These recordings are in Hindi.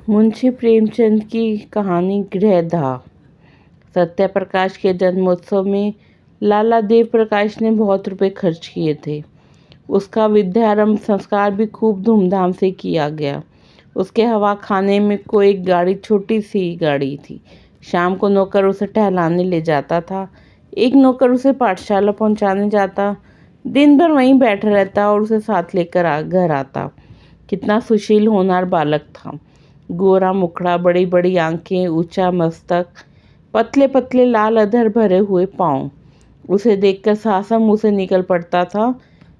मुंशी प्रेमचंद की कहानी गृहदाह। सत्याप्रकाश के जन्मोत्सव में लाला देव प्रकाश ने बहुत रुपए खर्च किए थे। उसका विद्यारंभ संस्कार भी खूब धूमधाम से किया गया। उसके हवा खाने में कोई एक गाड़ी, छोटी सी गाड़ी थी। शाम को नौकर उसे टहलाने ले जाता था। एक नौकर उसे पाठशाला पहुंचाने जाता। दिन भर वहीं बैठा रहता और उसे साथ लेकर घर आता। कितना सुशील होनहार बालक था। गोरा मुखड़ा, बड़ी बड़ी आंखें, ऊंचा मस्तक, पतले पतले लाल अधर भरे हुए पांव। उसे देखकर साहसा मुंह से निकल पड़ता था,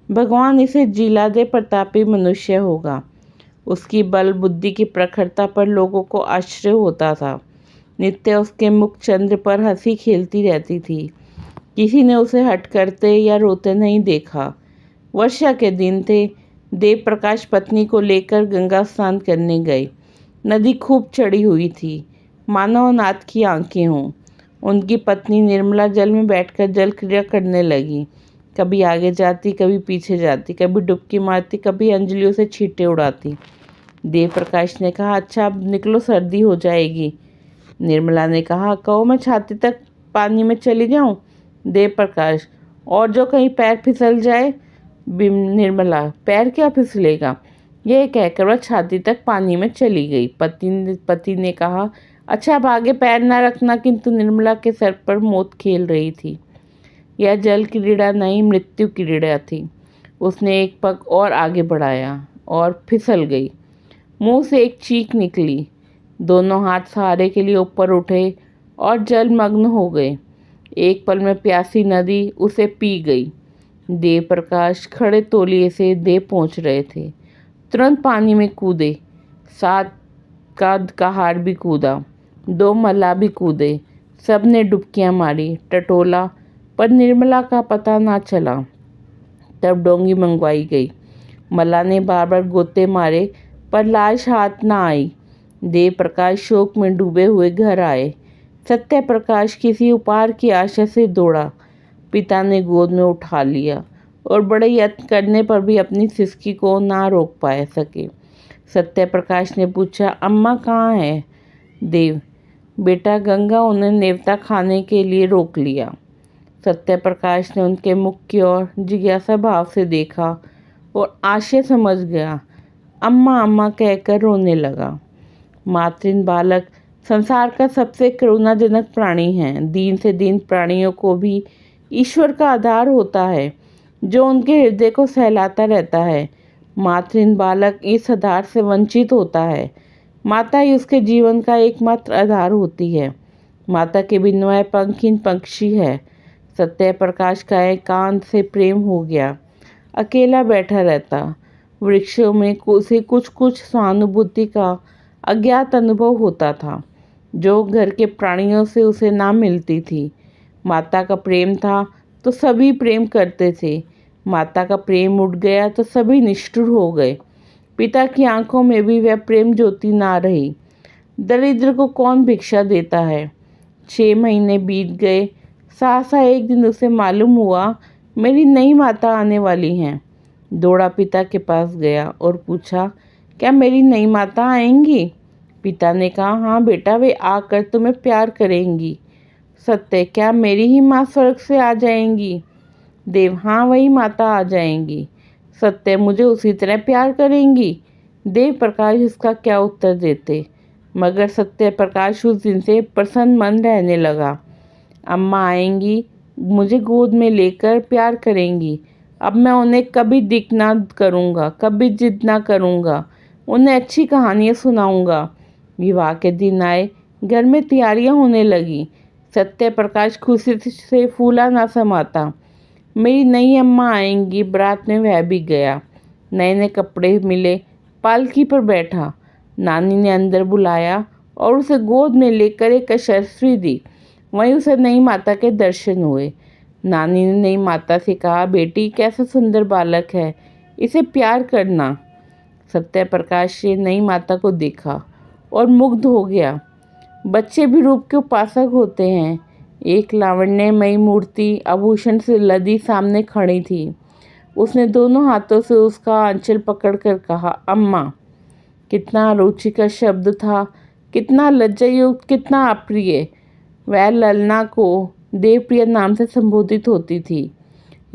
भगवान इसे जिला दे, प्रतापी मनुष्य होगा। उसकी बल बुद्धि की प्रखरता पर लोगों को आश्चर्य होता था। नित्य उसके मुख चंद्र पर हंसी खेलती रहती थी। किसी ने उसे हट करते या रोते नहीं देखा। वर्षा के दिन थे। देव प्रकाश पत्नी को लेकर गंगा स्नान करने गए। नदी खूब चढ़ी हुई थी, मानव नाथ की आंखें हों। उनकी पत्नी निर्मला जल में बैठकर जल क्रिया करने लगी। कभी आगे जाती, कभी पीछे जाती, कभी डुबकी मारती, कभी अंजलियों से छींटे उड़ाती। देव प्रकाश ने कहा, अच्छा अब निकलो, सर्दी हो जाएगी। निर्मला ने कहा, कहो मैं छाती तक पानी में चली जाऊं? देव प्रकाश, और जो कहीं पैर फिसल जाए? निर्मला, पैर क्या फिसलेगा? यह कहकर वह छाती तक पानी में चली गई। पति ने कहा, अच्छा अब आगे पैर ना रखना। किंतु निर्मला के सर पर मौत खेल रही थी। यह जल क्रीड़ा नहीं, मृत्यु क्रीड़ा थी। उसने एक पग और आगे बढ़ाया और फिसल गई। मुंह से एक चीख निकली। दोनों हाथ सहारे के लिए ऊपर उठे और जलमग्न हो गए। एक पल में प्यासी नदी उसे पी गई। देव प्रकाश खड़े तौलिए से देव पहुंच रहे थे। तुरंत पानी में कूदे। साथ का कहार भी कूदा। 2 मल्लाह भी कूदे। सब ने डुबकियां मारी, टटोला, पर निर्मला का पता ना चला। तब डोंगी मंगवाई गई। मल्लाह ने बार बार गोते मारे, पर लाश हाथ ना आई। देव प्रकाश शोक में डूबे हुए घर आए। सत्य प्रकाश किसी उपहार की आशा से दौड़ा। पिता ने गोद में उठा लिया और बड़े यत्न करने पर भी अपनी सिसकी को ना रोक पाए सके। सत्य प्रकाश ने पूछा, अम्मा कहाँ है? देव, बेटा गंगा उन्हें नेवता खाने के लिए रोक लिया। सत्य प्रकाश ने उनके मुख की ओर जिज्ञासा भाव से देखा और आशय समझ गया। अम्मा अम्मा कहकर रोने लगा। मातृन बालक संसार का सबसे करुणाजनक प्राणी है। दीन से दीन प्राणियों को भी ईश्वर का आधार होता है, जो उनके हृदय को सहलाता रहता है। मातृन बालक इस आधार से वंचित होता है। माता ही उसके जीवन का एकमात्र आधार होती है। माता के बिन वह पंखहीन पक्षी है। सत्य प्रकाश का एकांत से प्रेम हो गया। अकेला बैठा रहता। वृक्षों में उसे कुछ कुछ सहानुभूति का अज्ञात अनुभव होता था, जो घर के प्राणियों से उसे ना मिलती थी। माता का प्रेम था तो सभी प्रेम करते थे। माता का प्रेम उठ गया तो सभी निष्ठुर हो गए। पिता की आंखों में भी वह प्रेम ज्योति ना रही। दरिद्र को कौन भिक्षा देता है? 6 महीने बीत गए। सहसा एक दिन उसे मालूम हुआ, मेरी नई माता आने वाली हैं। दौड़ा पिता के पास गया और पूछा, क्या मेरी नई माता आएंगी? पिता ने कहा, हाँ बेटा, वे आकर तुम्हें प्यार करेंगी। सत्य, क्या मेरी ही माँ स्वर्ग से आ जाएंगी? देव, हाँ वही माता आ जाएंगी। सत्य, मुझे उसी तरह प्यार करेंगी? देव प्रकाश इसका क्या उत्तर देते, मगर सत्य प्रकाश उस दिन से प्रसन्न मन रहने लगा। अम्मा आएंगी, मुझे गोद में लेकर प्यार करेंगी। अब मैं उन्हें कभी दिक ना करूँगा, कभी जिद ना करूँगा। उन्हें अच्छी कहानियाँ सुनाऊँगा। विवाह के दिन आए। घर में तैयारियाँ होने लगी। सत्य प्रकाश खुशी से फूला ना समाता। मेरी नई अम्मा आएंगी। बारात में वह भी गया। नए नए कपड़े मिले। पालकी पर बैठा। नानी ने अंदर बुलाया और उसे गोद में लेकर एक अशस्त्री दी। वहीं उसे नई माता के दर्शन हुए। नानी ने नई माता से कहा, बेटी कैसा सुंदर बालक है, इसे प्यार करना। सत्य प्रकाश ने नई माता को देखा और मुग्ध हो गया। बच्चे भी रूप के उपासक होते हैं। एक लावण्यमयी मूर्ति आभूषण से लदी सामने खड़ी थी। उसने दोनों हाथों से उसका आंचल पकड़कर कहा, अम्मा। कितना रुचिकर शब्द था, कितना लज्जायुक्त, कितना अप्रिय। वह ललना को देवप्रिया नाम से संबोधित होती थी।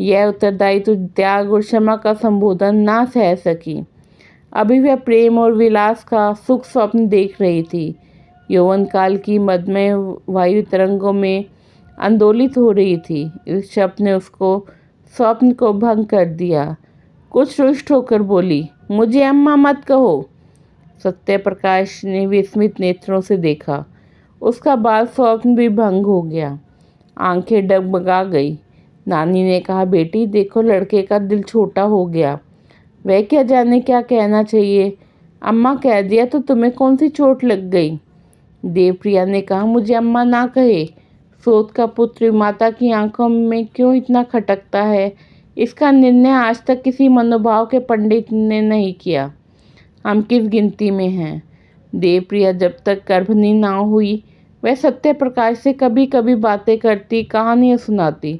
यह उत्तरदायित्व, त्याग और क्षमा का संबोधन ना सह सकी। अभी वह प्रेम और विलास का सुख स्वप्न देख रही थी। यौवन काल की मदमय वायु तरंगों में आंदोलित हो रही थी। इस शब्द ने उसको स्वप्न को भंग कर दिया। कुछ रुष्ट होकर बोली, मुझे अम्मा मत कहो। सत्यप्रकाश ने विस्मित नेत्रों से देखा। उसका बाल स्वप्न भी भंग हो गया। आंखें डगमगा गई। नानी ने कहा, बेटी देखो, लड़के का दिल छोटा हो गया। वह क्या जाने क्या कहना चाहिए। अम्मा कह दिया तो तुम्हें कौन सी चोट लग गई। देवप्रिया ने कहा, मुझे अम्मा ना कहे। सोत का पुत्र माता की आंखों में क्यों इतना खटकता है, इसका निर्णय आज तक किसी मनोभाव के पंडित ने नहीं किया। हम किस गिनती में हैं। देवप्रिया जब तक गर्भिणी ना हुई, वह सत्यप्रकाश से कभी कभी बातें करती, कहानियाँ सुनाती,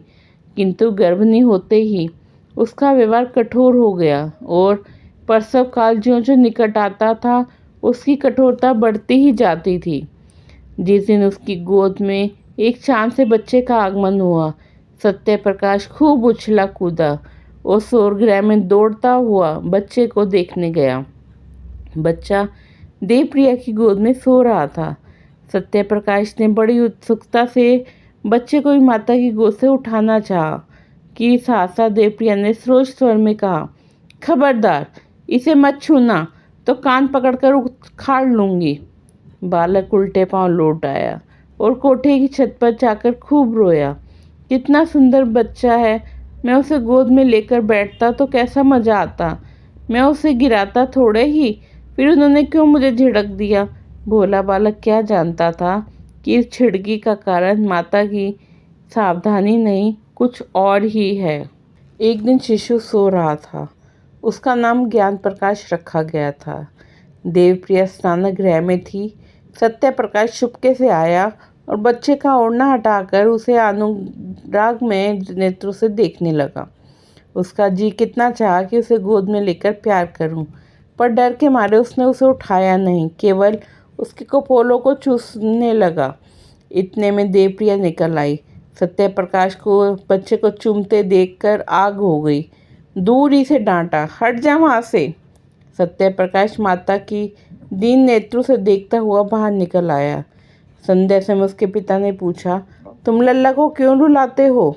किंतु गर्भिणी होते ही उसका व्यवहार कठोर हो गया और प्रसव काल ज्यों ज्यों निकट आता था, उसकी कठोरता बढ़ती ही जाती थी। जिस दिन उसकी गोद में एक चांद से बच्चे का आगमन हुआ, सत्यप्रकाश खूब उछला कूदा और स्वर्गगृह में दौड़ता हुआ बच्चे को देखने गया। बच्चा देवप्रिया की गोद में सो रहा था। सत्यप्रकाश ने बड़ी उत्सुकता से बच्चे को माता की गोद से उठाना चाहा कि सहसा देवप्रिया ने सरोज स्वर में कहा, खबरदार, इसे मत छूना तो कान पकड़कर उखाड़ लूंगी। बालक उल्टे पांव लौट आया और कोठे की छत पर जाकर खूब रोया। कितना सुंदर बच्चा है, मैं उसे गोद में लेकर बैठता तो कैसा मजा आता। मैं उसे गिराता थोड़े ही, फिर उन्होंने क्यों मुझे झिड़क दिया। भोला बालक क्या जानता था कि इस छिड़की का कारण माता की सावधानी नहीं, कुछ और ही है। एक दिन शिशु सो रहा था। उसका नाम ज्ञान प्रकाश रखा गया था। देवप्रिया स्नानगृह में थी। सत्यप्रकाश चुपके से आया और बच्चे का ओढ़ना हटाकर उसे अनुराग में नेत्रों से देखने लगा। उसका जी कितना चाहा कि उसे गोद में लेकर प्यार करूं, पर डर के मारे उसने उसे उठाया नहीं, केवल उसके कपोलों को चूसने लगा। इतने में देवप्रिया निकल आई। सत्यप्रकाश को बच्चे को चूमते देखकर आग हो गई। दूरी से डांटा, हट जा वहाँ से। सत्यप्रकाश माता की दीन नेत्रों से देखता हुआ बाहर निकल आया। संध्या समय उसके पिता ने पूछा, तुम लल्ला को क्यों रुलाते हो।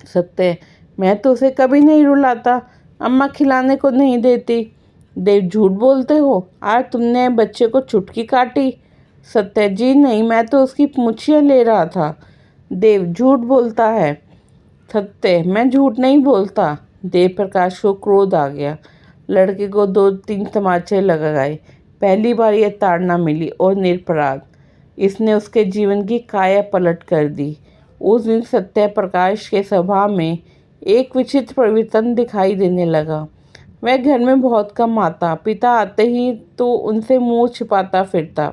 सत्य, मैं तो उसे कभी नहीं रुलाता, अम्मा खिलाने को नहीं देती। देव, झूठ बोलते हो, आज तुमने बच्चे को चुटकी काटी। सत्य, जी नहीं, मैं तो उसकी पूंछियाँ ले रहा था। देव, झूठ बोलता है। सत्य, मैं झूठ नहीं बोलता। देव प्रकाश को क्रोध आ गया। लड़के को 2-3 तमाचे लगाए। पहली बार यह ताड़ना मिली और निरपराध। इसने उसके जीवन की काया पलट कर दी। उस दिन सत्यप्रकाश के स्वभाव में एक विचित्र परिवर्तन दिखाई देने लगा। वह घर में बहुत कम आता। पिता आते ही तो उनसे मुंह छिपाता फिरता।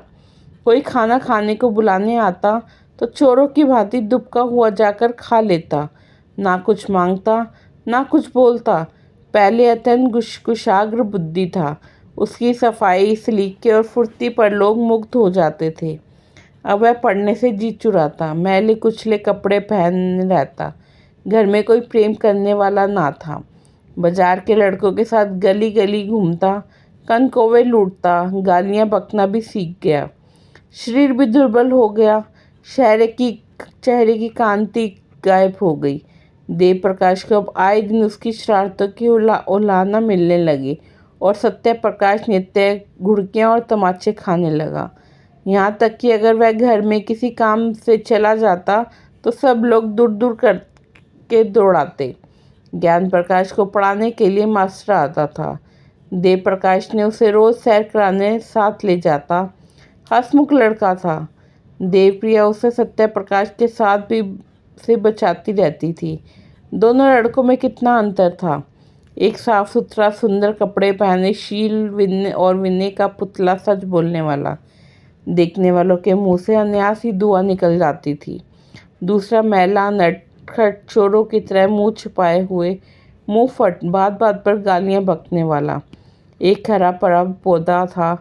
कोई खाना खाने को बुलाने आता तो चोरों की भांति दुबका हुआ जाकर खा लेता। ना कुछ मांगता, ना कुछ बोलता। पहले अत्यंत कुशाग्र बुद्धि था। उसकी सफाई, सलीके और फुर्ती पर लोग मुग्ध हो जाते थे। अब वह पढ़ने से जी चुराता, मैले कुचले कपड़े पहन रहता। घर में कोई प्रेम करने वाला ना था। बाजार के लड़कों के साथ गली गली घूमता, कनकौवे लूटता, गालियाँ बकना भी सीख गया। शरीर भी दुर्बल हो गया। चेहरे की कांति गायब हो गई। देवप्रकाश को अब आए दिन उसकी शरारतों की उलाहना मिलने लगी और सत्यप्रकाश नित्य घुड़कियाँ और तमाचे खाने लगा। यहाँ तक कि अगर वह घर में किसी काम से चला जाता तो सब लोग दूर दूर करके दौड़ाते। ज्ञान प्रकाश को पढ़ाने के लिए मास्टर आता था। देवप्रकाश ने उसे रोज सैर कराने साथ ले जाता। हंसमुख लड़का था। देवप्रिया उसे सत्यप्रकाश के साथ भी से बचाती रहती थी। दोनों लड़कों में कितना अंतर था। एक साफ सुथरा, सुंदर कपड़े पहने, शील विनय का पुतला, सच बोलने वाला। देखने वालों के मुंह से अनायास ही दुआ निकल जाती थी। दूसरा मैला, नटखट, चोरों की तरह मुंह छिपाए हुए, मुंह फट, बात बात पर गालियां बकने वाला। एक हरा भरा पौधा था,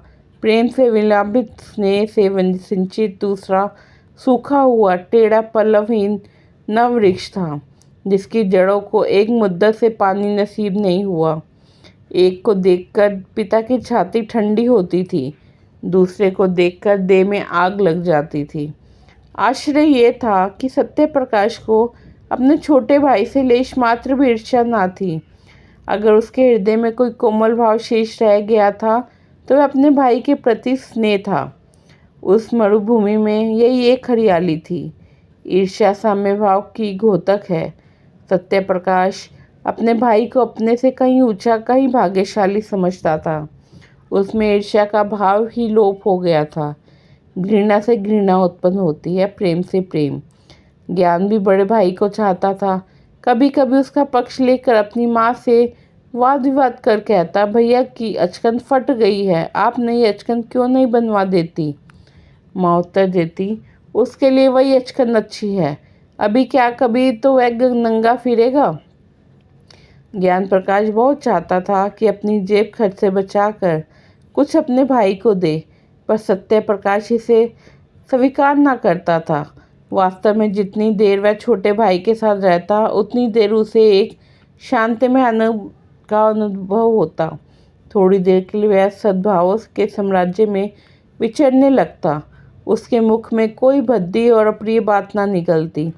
प्रेम से विलंबित, स्नेह से सिंचित। दूसरा सूखा हुआ, टेढ़ा, पल्लवहीन नववृक्ष था, जिसकी जड़ों को एक मुद्दत से पानी नसीब नहीं हुआ। एक को देखकर पिता की छाती ठंडी होती थी, दूसरे को देखकर देह में आग लग जाती थी। आश्चर्य ये था कि सत्यप्रकाश को अपने छोटे भाई से लेश मात्र भी ईर्ष्या न थी। अगर उसके हृदय में कोई कोमल भाव शेष रह गया था तो वह अपने भाई के प्रति स्नेह था। उस मरुभूमि में यही एक हरियाली थी। ईर्ष्या साम्य भाव की घोतक है। सत्यप्रकाश अपने भाई को अपने से कहीं ऊंचा, कहीं भाग्यशाली समझता था। उसमें ईर्ष्या का भाव ही लोप हो गया था। घृणा से घृणा उत्पन्न होती है, प्रेम से प्रेम। ज्ञान भी बड़े भाई को चाहता था। कभी कभी उसका पक्ष लेकर अपनी माँ से वाद विवाद कर कहता, भैया की अचकन फट गई है, आप नई अचकन क्यों नहीं बनवा देती। माँ उत्तर देती, उसके लिए वही अचकन अच्छी है, अभी क्या, कभी तो वह नंगा फिरेगा। ज्ञान प्रकाश बहुत चाहता था कि अपनी जेब खर्च से बचाकर कुछ अपने भाई को दे, पर सत्य प्रकाश इसे स्वीकार न करता था। वास्तव में जितनी देर वह छोटे भाई के साथ रहता, उतनी देर उसे एक शांतिमय अनुभव होता। थोड़ी देर के लिए वह सद्भावों के साम्राज्य में विचरने लगता। उसके मुख में कोई भद्दी और अप्रिय बात ना निकलती।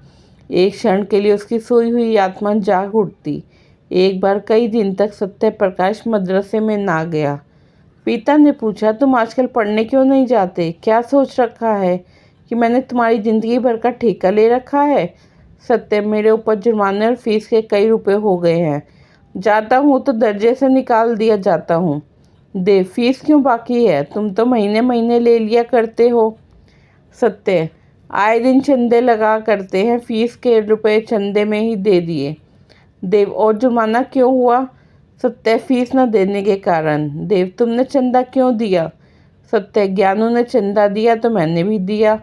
एक क्षण के लिए उसकी सोई हुई आत्मा जाग उठती। एक बार कई दिन तक सत्य प्रकाश मदरसे में ना गया। पिता ने पूछा, तुम आजकल पढ़ने क्यों नहीं जाते? क्या सोच रखा है कि मैंने तुम्हारी ज़िंदगी भर का ठेका ले रखा है? सत्य, मेरे ऊपर जुर्माने और फीस के कई रुपए हो गए हैं। जाता हूँ तो दर्जे से निकाल दिया जाता हूँ। देव, फीस क्यों बाकी है? तुम तो महीने महीने ले लिया करते हो। सत्य, आए दिन चंदे लगा करते हैं, फीस के रुपए चंदे में ही दे दिए। देव, और जुर्माना क्यों हुआ? सत्य, फीस न देने के कारण। देव, तुमने चंदा क्यों दिया? सत्य, ज्ञानू ने चंदा दिया तो मैंने भी दिया।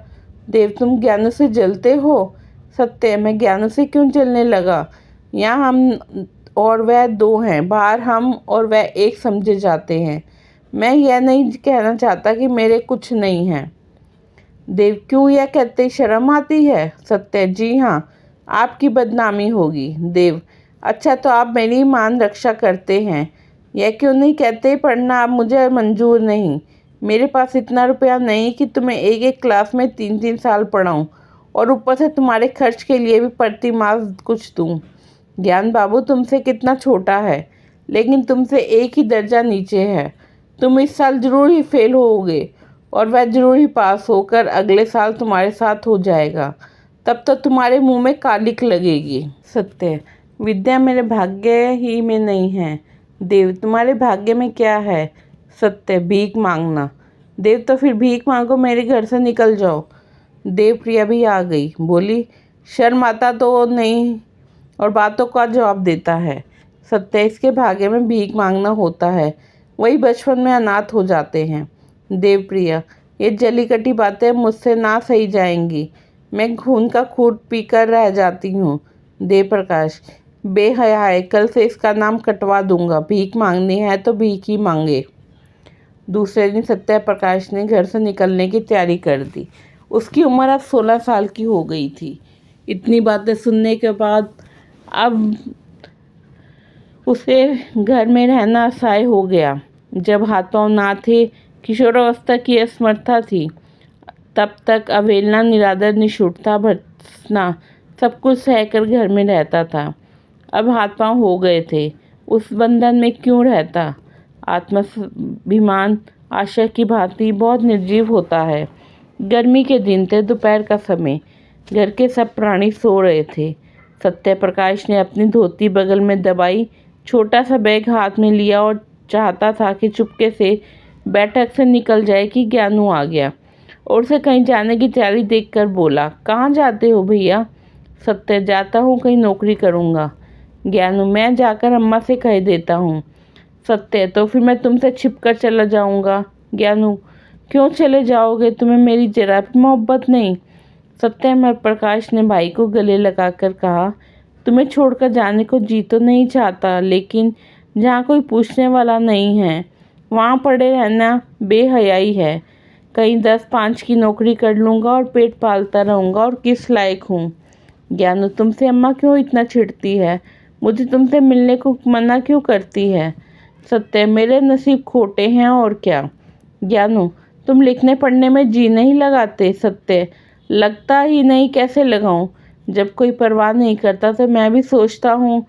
देव, तुम ज्ञानू से जलते हो? सत्य, मैं ज्ञानू से क्यों जलने लगा? यहाँ हम और वह दो हैं, बाहर हम और वह एक समझे जाते हैं। मैं यह नहीं कहना चाहता कि मेरे कुछ नहीं है। देव, क्यों यह कहते शर्म आती है? सत्य, जी हाँ, आपकी बदनामी होगी। देव, अच्छा तो आप मेरी मान रक्षा करते हैं, यह क्यों नहीं कहते पढ़ना आप मुझे मंजूर नहीं। मेरे पास इतना रुपया नहीं कि तुम्हें एक एक क्लास में 3-3 साल पढ़ाऊँ और ऊपर से तुम्हारे खर्च के लिए भी प्रति माह कुछ दूँ। ज्ञान बाबू तुमसे कितना छोटा है, लेकिन तुमसे एक ही दर्जा नीचे है। तुम इस साल जरूर ही फेल होगे और वह जरूर ही पास होकर अगले साल तुम्हारे साथ हो जाएगा। तब तो तुम्हारे मुंह में कालिक लगेगी। सत्य, विद्या मेरे भाग्य ही में नहीं है। देव, तुम्हारे भाग्य में क्या है? सत्य, भीख मांगना। देव, तो फिर भीख मांगो, मेरे घर से निकल जाओ। देव प्रिया भी आ गई, बोली, शर्म आता तो नहीं और बातों का जवाब देता है। सत्य, इसके भाग्य में भीख मांगना होता है, वही बचपन में अनाथ हो जाते हैं। देवप्रिया, ये जलीकटी बातें मुझसे ना सही जाएंगी, मैं खून का खूंट पीकर रह जाती हूँ। देवप्रकाश, बेहया है, कल से इसका नाम कटवा दूंगा। भीख मांगनी है तो भीख ही मांगे। दूसरे दिन सत्यप्रकाश ने घर से निकलने की तैयारी कर दी। उसकी उम्र अब 16 साल की हो गई थी। इतनी बातें सुनने के बाद अब उसे घर में रहना असह्य हो गया। जब हाथ पांव ना थे, किशोरावस्था की असमर्था थी, तब तक अवहेलना, निरादर, निष्ठुरता, भर्त्सना सब कुछ सहकर घर में रहता था। अब हाथ पांव हो गए थे, उस बंधन में क्यों रहता? आत्माभिमान आशा की भांति बहुत निर्जीव होता है। गर्मी के दिन थे, दोपहर का समय, घर के सब प्राणी सो रहे थे। सत्यप्रकाश ने अपनी धोती बगल में दबाई, छोटा सा बैग हाथ में लिया और चाहता था कि चुपके से बैठक से निकल जाए कि ज्ञानू आ गया और उसे कहीं जाने की तैयारी देखकर बोला, कहाँ जाते हो भैया? सत्य, जाता हूँ, कहीं नौकरी करूँगा। ज्ञानू, मैं जाकर अम्मा से कह देता हूँ। सत्य, तो फिर मैं तुमसे छिपकर चला जाऊँगा। ज्ञानू, क्यों चले जाओगे? तुम्हें मेरी जरा भी मोहब्बत नहीं? सत्य प्रकाश ने भाई को गले लगाकर कहा, तुम्हें छोड़कर जाने को जी तो नहीं चाहता, लेकिन जहाँ कोई पूछने वाला नहीं है वहाँ पड़े रहना बेहयाई है। कहीं 10-5 की नौकरी कर लूँगा और पेट पालता रहूँगा और किस लायक हूँ। ज्ञानू, तुमसे अम्मा क्यों इतना चिढ़ती है? मुझे तुमसे मिलने को मना क्यों करती है? सत्य, मेरे नसीब खोटे हैं और क्या। ज्ञानू, तुम लिखने पढ़ने में जी नहीं लगाते? सत्य, लगता ही नहीं, कैसे लगाऊं? जब कोई परवाह नहीं करता तो मैं भी सोचता हूँ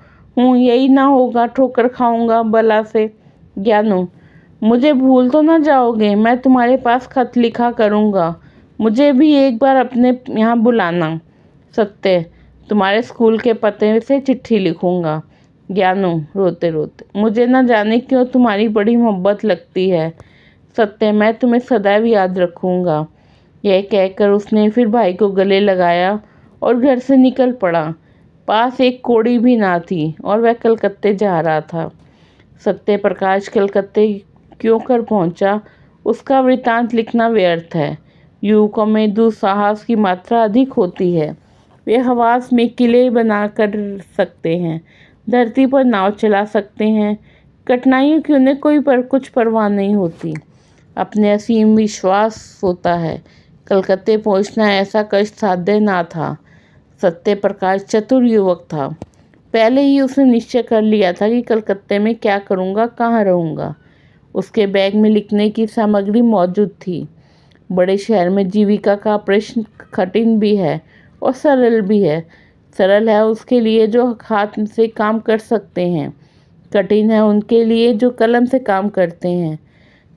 यही ना होगा, ठोकर खाऊंगा बला से। ज्ञानू, मुझे भूल तो ना जाओगे? मैं तुम्हारे पास खत लिखा करूँगा, मुझे भी एक बार अपने यहाँ बुलाना। सत्य, तुम्हारे स्कूल के पते से चिट्ठी लिखूँगा। ज्ञानू रोते रोते, मुझे ना जाने क्यों तुम्हारी बड़ी मोहब्बत लगती है। सत्य, मैं तुम्हें सदैव याद रखूँगा। यह कहकर उसने फिर भाई को गले लगाया और घर से निकल पड़ा। पास एक कौड़ी भी ना थी और वह कलकत्ते जा रहा था। सत्य प्रकाश कलकत्ते क्यों कर पहुंचा, उसका वृतांत लिखना व्यर्थ है। युवकों में दुस्साहस की मात्रा अधिक होती है। वे हवास में किले बना कर सकते हैं, धरती पर नाव चला सकते हैं, कठिनाइयों की उन्हें कुछ परवाह नहीं होती। अपने असीम विश्वास होता है। कलकत्ते पहुंचना ऐसा कष्ट साध्य ना था। सत्य प्रकाश चतुर युवक था। पहले ही उसने निश्चय कर लिया था कि कलकत्ते में क्या करूँगा, कहाँ रहूँगा। उसके बैग में लिखने की सामग्री मौजूद थी। बड़े शहर में जीविका का प्रश्न कठिन भी है और सरल भी है। सरल है उसके लिए जो हाथ से काम कर सकते हैं, कठिन है उनके लिए जो कलम से काम करते हैं।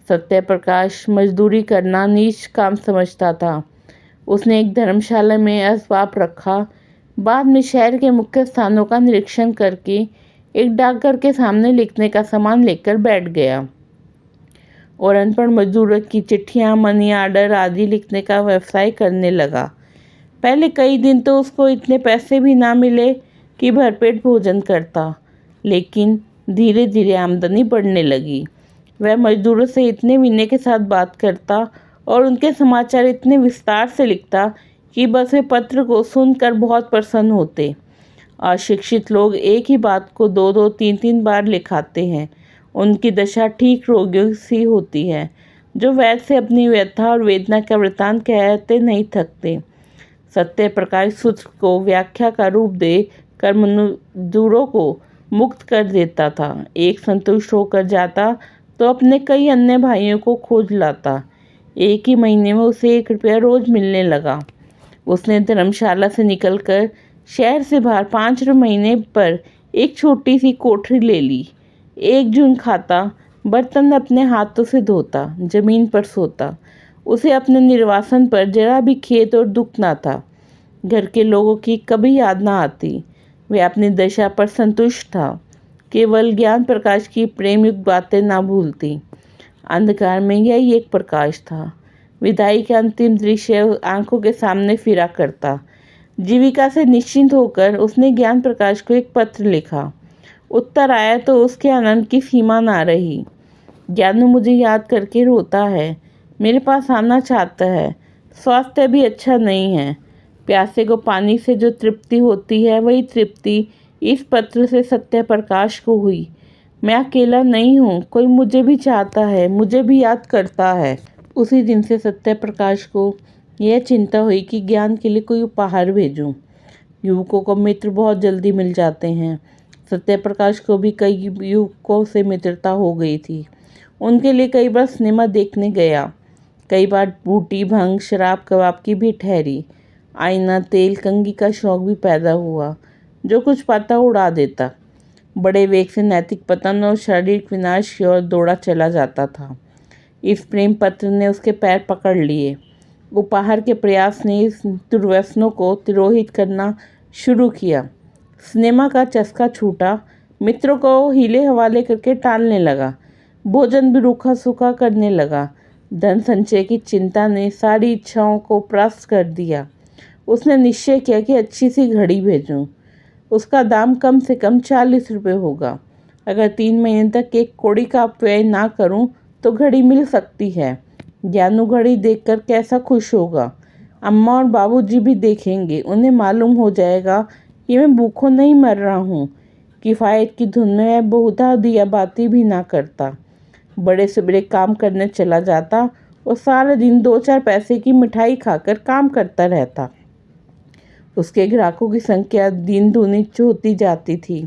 सत्य प्रकाश मजदूरी करना नीच काम समझता था। उसने एक धर्मशाला में असबाब रखा। बाद में शहर के मुख्य स्थानों का निरीक्षण करके एक डाकघर के सामने लिखने का सामान लेकर बैठ गया और अनपढ़ मजदूरों की चिट्ठियां, मनी आर्डर आदि लिखने का व्यवसाय करने लगा। पहले कई दिन तो उसको इतने पैसे भी ना मिले कि भरपेट भोजन करता, लेकिन धीरे धीरे आमदनी बढ़ने लगी। वह मजदूरों से इतने विनय के साथ बात करता और उनके समाचार इतने विस्तार से लिखता कि बस वे पत्र को सुनकर बहुत प्रसन्न होते। अशिक्षित लोग एक ही बात को 2-2, 3-3 बार लिखाते हैं। उनकी दशा ठीक रोगियों सी होती है, जो वैद्य से अपनी व्यथा और वेदना का वृतांत कहते नहीं थकते। सत्य प्रकाश सूत्र को व्याख्या का रूप दे कर मजदूरों को मुक्त कर देता था। एक संतुष्ट होकर जाता तो अपने कई अन्य भाइयों को खोज लाता। एक ही महीने में उसे 1 रुपया रोज मिलने लगा। उसने धर्मशाला से निकलकर शहर से बाहर 5 महीने पर एक छोटी सी कोठरी ले ली। 1 जून खाता, बर्तन अपने हाथों से धोता, जमीन पर सोता। उसे अपने निर्वासन पर जरा भी खेद और दुख ना था। घर के लोगों की कभी याद ना आती। वह अपनी दशा पर संतुष्ट था। केवल ज्ञान प्रकाश की प्रेम युक्त बातें ना भूलती। अंधकार में यही एक प्रकाश था। विदाई का अंतिम दृश्य आंखों के सामने फिरा करता। जीविका से निश्चिंत होकर उसने ज्ञान प्रकाश को एक पत्र लिखा। उत्तर आया तो उसके आनंद की सीमा ना रही। ज्ञानू मुझे याद करके रोता है, मेरे पास आना चाहता है, स्वास्थ्य भी अच्छा नहीं है। प्यासे को पानी से जो तृप्ति होती है, वही तृप्ति इस पत्र से सत्य प्रकाश को हुई। मैं अकेला नहीं हूँ, कोई मुझे भी चाहता है, मुझे भी याद करता है। उसी दिन से सत्य प्रकाश को यह चिंता हुई कि ज्ञान के लिए कोई उपहार भेजूं। युवकों को मित्र बहुत जल्दी मिल जाते हैं। सत्य प्रकाश को भी कई युवकों से मित्रता हो गई थी। उनके लिए कई बार सिनेमा देखने गया, कई बार बूटी, भंग, शराब, कबाब की भी ठहरी। आईना, तेल, कंघी का शौक भी पैदा हुआ। जो कुछ पाता उड़ा देता। बड़े वेग से नैतिक पतन और शारीरिक विनाश की ओर दौड़ा चला जाता था। इस प्रेम पत्र ने उसके पैर पकड़ लिए। उपहार के प्रयास ने इस दुर्व्यसनों को तिरोहित करना शुरू किया। सिनेमा का चस्का छूटा। मित्रों को हीले हवाले करके टालने लगा। भोजन भी रूखा सूखा करने लगा। धन संचय की चिंता ने सारी इच्छाओं को परास्त कर दिया। उसने निश्चय किया कि अच्छी सी घड़ी भेजूं। उसका दाम कम से कम 40 रुपये होगा। अगर 3 महीने तक एक कौड़ी का अपव्यय ना करूं तो घड़ी मिल सकती है। ज्ञानू घड़ी देखकर कैसा खुश होगा। अम्मा और बाबूजी भी देखेंगे, उन्हें मालूम हो जाएगा कि मैं भूखों नहीं मर रहा हूँ। किफ़ायत की धुन में बहुधा दिया बाती भी ना करता। बड़े से बड़े काम करने चला जाता और सारा दिन 2-4 पैसे की मिठाई खाकर काम करता रहता। उसके ग्राहकों की संख्या दिन दूनी होती जाती थी।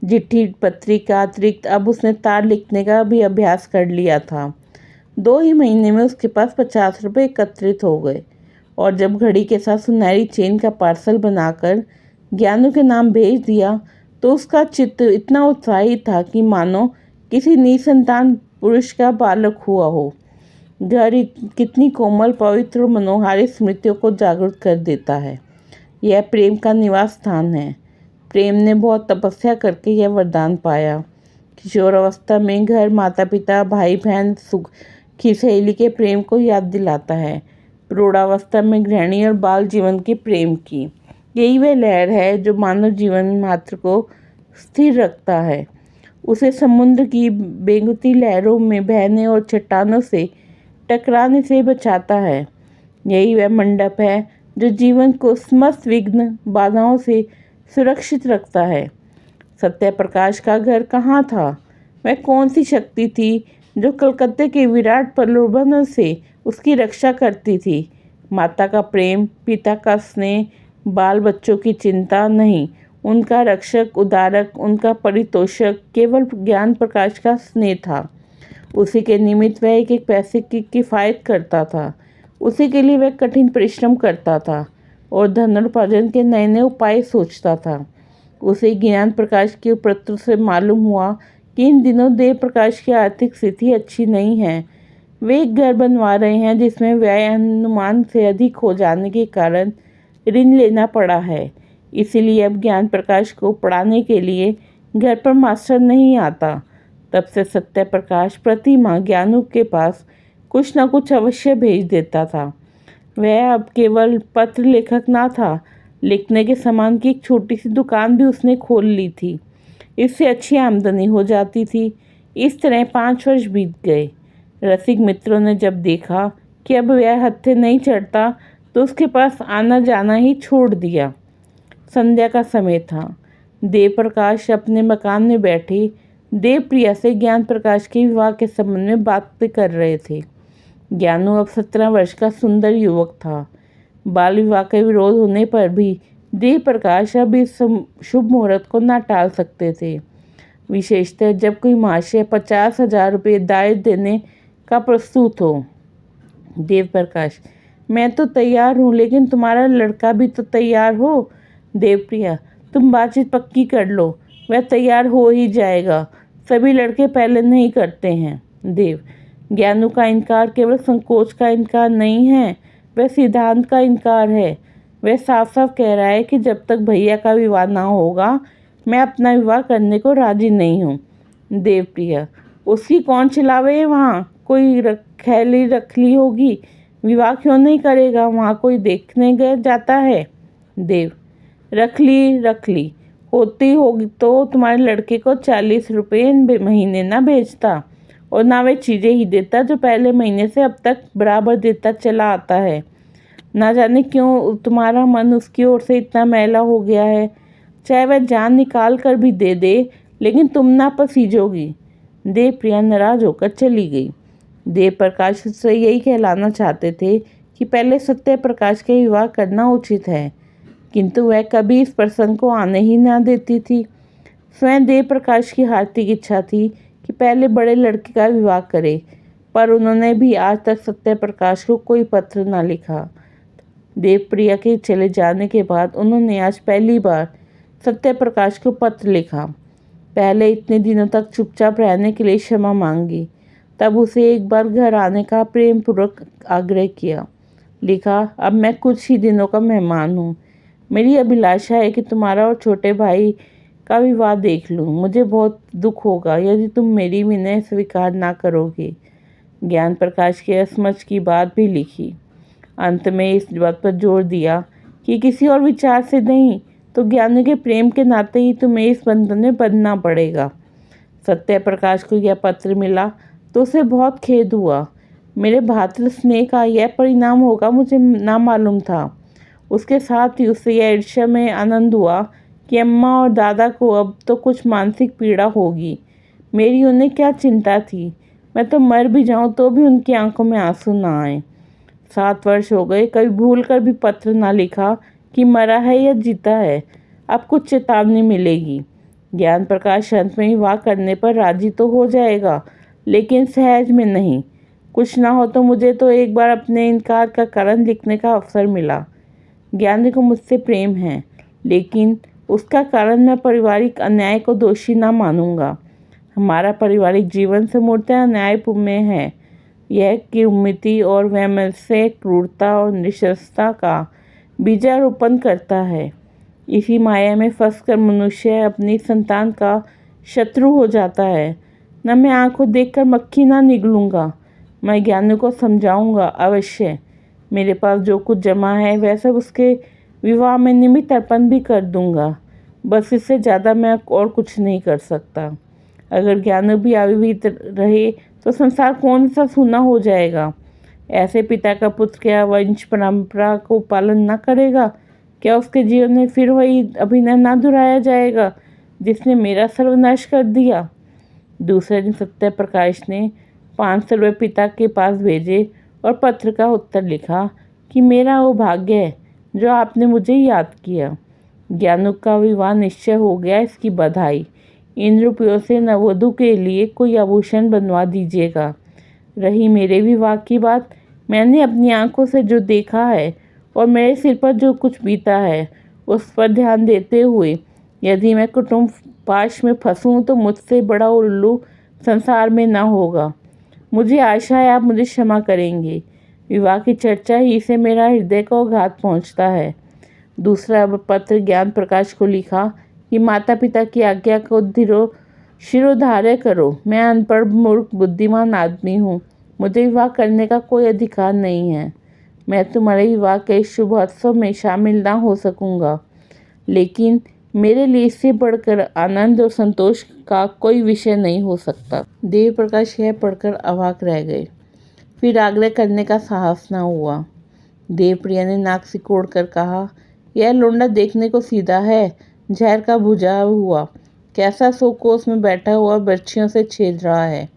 चिट्ठी पत्री का अतिरिक्त अब उसने तार लिखने का भी अभ्यास कर लिया था। 2 ही महीने में उसके पास 50 रुपये एकत्रित हो गए और जब घड़ी के साथ सुनहरी चेन का पार्सल बनाकर ज्ञानू के नाम भेज दिया तो उसका चित्त इतना उत्साहित था कि मानो किसी निसंतान पुरुष का बालक हुआ हो। घर कितनी कोमल, पवित्र और मनोहारी स्मृतियों को जागृत कर देता है। यह प्रेम का निवास स्थान है। प्रेम ने बहुत तपस्या करके यह वरदान पाया। किशोरावस्था में घर माता पिता, भाई बहन, सुख की सहेली के प्रेम को याद दिलाता है। प्रौढ़ावस्था में गृहिणी और बाल जीवन के प्रेम की। यही वह लहर है जो मानव जीवन मात्र को स्थिर रखता है, उसे समुद्र की बेगुती लहरों में बहने और चट्टानों से टकराने से बचाता है। यही वह मंडप है जो जीवन को समस्त विघ्न बाधाओं से सुरक्षित रखता है। सत्यप्रकाश का घर कहाँ था? वह कौन सी शक्ति थी जो कलकत्ते के विराट प्रलोभनों से उसकी रक्षा करती थी? माता का प्रेम, पिता का स्नेह, बाल बच्चों की चिंता नहीं, उनका रक्षक, उद्धारक, उनका परितोषक केवल ज्ञान प्रकाश का स्नेह था। उसी के निमित्त वह एक एक पैसे की किफ़ायत करता था। उसी के लिए वह कठिन परिश्रम करता था और धनोपार्जन के नए नए उपाय सोचता था। उसे ज्ञान प्रकाश के उपत्र से मालूम हुआ कि इन दिनों देव प्रकाश की आर्थिक स्थिति अच्छी नहीं है। वे एक घर बनवा रहे हैं जिसमें व्यय अनुमान से अधिक हो जाने के कारण ऋण लेना पड़ा है। इसीलिए अब ज्ञान प्रकाश को पढ़ाने के लिए घर पर मास्टर नहीं आता। तब से सत्य प्रकाश प्रति माह ज्ञानू के पास कुछ न कुछ अवश्य भेज देता था। वह अब केवल पत्र लेखक ना था, लिखने के सामान की एक छोटी सी दुकान भी उसने खोल ली थी। इससे अच्छी आमदनी हो जाती थी। इस तरह 5 वर्ष बीत गए। रसिक मित्रों ने जब देखा कि अब वह हत्थे नहीं चढ़ता तो उसके पास आना जाना ही छोड़ दिया। संध्या का समय था। देव प्रकाश अपने मकान में बैठे देवप्रिया से ज्ञान प्रकाश के विवाह के संबंध में बात कर रहे थे। ज्ञानू अब 17 वर्ष का सुंदर युवक था। बाल विवाह के विरोध होने पर भी देव प्रकाश अब इस शुभ मुहूर्त को ना टाल सकते थे, विशेषतः जब कोई महाशय 50,000 रुपये दाय देने का प्रस्तुत हो। देव प्रकाश: मैं तो तैयार हूँ, लेकिन तुम्हारा लड़का भी तो तैयार हो। देवप्रिया: तुम बातचीत पक्की कर लो, वह तैयार हो ही जाएगा। सभी लड़के पहले नहीं करते हैं। देव: ज्ञानू का इनकार केवल संकोच का इनकार नहीं है, वह सिद्धांत का इनकार है। वह साफ साफ कह रहा है कि जब तक भैया का विवाह ना होगा मैं अपना विवाह करने को राजी नहीं हूँ। देवप्रिया: उसकी कौन चिल्लावे? वहाँ कोई खैली रख ली होगी, विवाह क्यों नहीं करेगा? वहाँ कोई देखने गया जाता है। देव: रख ली होती होगी तो तुम्हारे लड़के को 40 रुपये महीने ना भेजता और ना वे चीज़ें ही देता जो पहले महीने से अब तक बराबर देता चला आता है। ना जाने क्यों तुम्हारा मन उसकी ओर से इतना मैला हो गया है। चाहे वह जान निकाल कर भी दे दे, लेकिन तुम ना पसीजोगी। देवप्रिया नाराज होकर चली गई। देव प्रकाश से यही कहलाना चाहते थे कि पहले सत्य प्रकाश के विवाह करना उचित है, किंतु वह कभी इस प्रसंग को आने ही ना देती थी। स्वयं देव प्रकाश की हार्दिक इच्छा थी कि पहले बड़े लड़के का विवाह करे, पर उन्होंने भी आज तक सत्य प्रकाश को कोई पत्र न लिखा। देवप्रिया के चले जाने के बाद उन्होंने आज पहली बार सत्य प्रकाश को पत्र लिखा। पहले इतने दिनों तक चुपचाप रहने के लिए क्षमा मांगी, तब उसे एक बार घर आने का प्रेम पूर्वक आग्रह किया। लिखा: अब मैं कुछ ही दिनों का मेहमान हूँ। मेरी अभिलाषा है कि तुम्हारा और छोटे भाई का विवाह देख लूँ। मुझे बहुत दुख होगा यदि तुम मेरी विनय स्वीकार ना करोगे। ज्ञान प्रकाश के असमझ की बात भी लिखी। अंत में इस बात पर जोर दिया कि किसी और विचार से नहीं तो ज्ञान के प्रेम के नाते ही तुम्हें इस बंधन में बंधना पड़ेगा। सत्य प्रकाश को यह पत्र मिला तो उसे बहुत खेद हुआ। मेरे भातृ स्नेह का यह परिणाम होगा मुझे ना मालूम था। उसके साथ ही उसे यह ईर्ष्या में आनंद हुआ कि अम्मा और दादा को अब तो कुछ मानसिक पीड़ा होगी। मेरी उन्हें क्या चिंता थी। मैं तो मर भी जाऊं तो भी उनकी आंखों में आंसू ना आए। 7 वर्ष हो गए, कभी भूल कर भी पत्र ना लिखा कि मरा है या जीता है। अब कुछ चेतावनी मिलेगी। ज्ञान प्रकाश अंत में विवाह करने पर राजी तो हो जाएगा, लेकिन सहज में नहीं। कुछ ना हो तो मुझे तो एक बार अपने इनकार का कारण लिखने का अवसर मिला। ज्ञानी को मुझसे प्रेम है, लेकिन उसका कारण मैं पारिवारिक अन्याय को दोषी ना मानूंगा। हमारा पारिवारिक जीवन से मूर्तः न्यायपूर्ण है। यह कीमती और वैमनस्य, क्रूरता और निष्ठता का बीजारोपण करता है। इसी माया में फंसकर मनुष्य अपनी संतान का शत्रु हो जाता है। न मैं आंखों देखकर मक्खी ना निगलूंगा। मैं ज्ञानी को समझाऊंगा अवश्य। मेरे पास जो कुछ जमा है वह सब उसके विवाह में निमित्त अर्पण भी कर दूंगा। बस इससे ज़्यादा मैं और कुछ नहीं कर सकता। अगर ज्ञानी भी अविवाहित रहे तो संसार कौन सा सूना हो जाएगा। ऐसे पिता का पुत्र क्या वंश परंपरा को पालन न करेगा? क्या उसके जीवन में फिर वही अभिनय ना दोहराया जाएगा जिसने मेरा सर्वनाश कर दिया? दूसरे दिन सत्य प्रकाश ने 500 रुपये पिता के पास भेजे और पत्र का उत्तर लिखा कि मेरा वो भाग्य है जो आपने मुझे याद किया। ज्ञानू का विवाह निश्चय हो गया, इसकी बधाई। इन रुपयों से नववधू के लिए कोई आभूषण बनवा दीजिएगा। रही मेरे विवाह की बात, मैंने अपनी आंखों से जो देखा है और मेरे सिर पर जो कुछ बीता है उस पर ध्यान देते हुए यदि मैं कुटुंब पाश में फंसूं तो मुझसे बड़ा उल्लू संसार में ना होगा। मुझे आशा है आप मुझे क्षमा करेंगे। विवाह की चर्चा ही से मेरा हृदय को आघात पहुंचता है। दूसरा पत्र ज्ञान प्रकाश को लिखा कि माता पिता की आज्ञा को शिरोधार्य करो। मैं अनपढ़ मूर्ख बुद्धिमान आदमी हूँ। मुझे विवाह करने का कोई अधिकार नहीं है। मैं तुम्हारे विवाह के शुभ उत्सव में शामिल ना हो सकूँगा, लेकिन मेरे लिए इससे बढ़कर आनंद और संतोष का कोई विषय नहीं हो सकता। देव प्रकाश यह पढ़कर अवाक रह गए। फिर आग्रह करने का साहस न हुआ। देवप्रिया ने नाक सिकोड़ कर कहा, यह लोंडा देखने को सीधा है, जहर का भुजा हुआ। कैसा सोकोस में बैठा हुआ बर्छियों से छेद रहा है।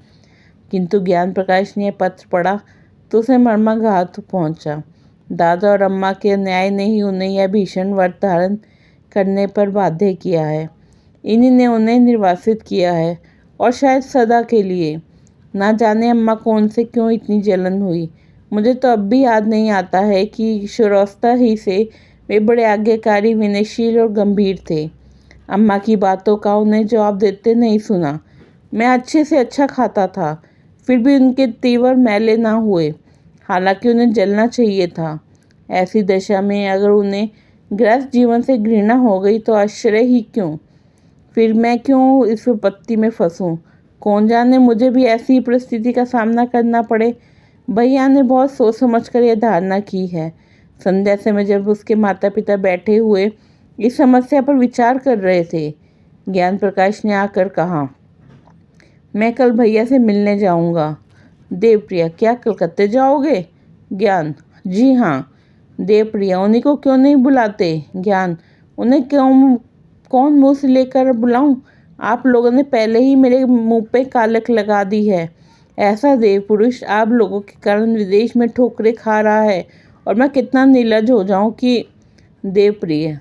किंतु ज्ञान प्रकाश ने यह पत्र पढ़ा तो उसे मर्माघात पहुंचा। दादा और अम्मा के अन्याय ने ही उन्हें यह भीषण व्रत धारण करने पर बाध्य किया है। इन्हीं ने उन्हें निर्वासित किया है, और शायद सदा के लिए। ना जाने अम्मा को उनसे क्यों इतनी जलन हुई। मुझे तो अब भी याद नहीं आता है कि किशोरावस्था ही से वे बड़े आज्ञाकारी, विनयशील और गंभीर थे। अम्मा की बातों का उन्हें जवाब देते नहीं सुना। मैं अच्छे से अच्छा खाता था, फिर भी उनके तेवर मैले ना हुए, हालांकि उन्हें जलना चाहिए था। ऐसी दशा में अगर उन्हें गृहस्थ जीवन से घृणा हो गई तो आश्चर्य ही क्यों। फिर मैं क्यों इस विपत्ति में फंसूं? कौन जाने मुझे भी ऐसी परिस्थिति का सामना करना पड़े। भैया ने बहुत सोच समझ कर यह धारणा की है। संध्या समय जब उसके माता पिता बैठे हुए इस समस्या पर विचार कर रहे थे, ज्ञान प्रकाश ने आकर कहा, मैं कल भैया से मिलने जाऊंगा। देवप्रिया, क्या कलकत्ते जाओगे? ज्ञान, जी हाँ। देवप्रिया, उन्हीं को क्यों नहीं बुलाते? ज्ञान, उन्हें कौन मुँह से लेकर बुलाऊं? आप लोगों ने पहले ही मेरे मुंह पे कालक लगा दी है। ऐसा देव पुरुष आप लोगों के कारण विदेश में ठोकरें खा रहा है, और मैं कितना निर्लज हो जाऊं कि। देवप्रिय,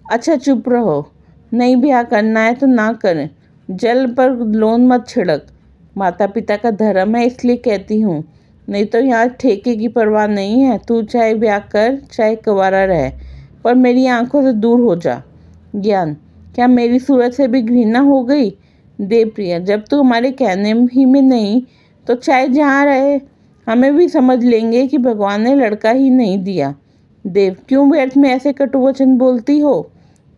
अच्छा चुप रहो। नहीं ब्याह करना है तो ना करें। जल पर लोन मत छिड़क। माता पिता का धर्म है इसलिए कहती हूँ, नहीं तो यहाँ ठेके की परवाह नहीं है। तू चाहे ब्याह कर चाहे कुंवारा रह, पर मेरी आंखों से दूर हो जा। ज्ञान, क्या मेरी सूरत से भी घृणा हो गई? देवप्रिया, जब तू हमारे कहने ही में नहीं तो चाहे जहाँ रहे, हमें भी समझ लेंगे कि भगवान ने लड़का ही नहीं दिया। देव, क्यों व्यर्थ में ऐसे कटुवचन बोलती हो?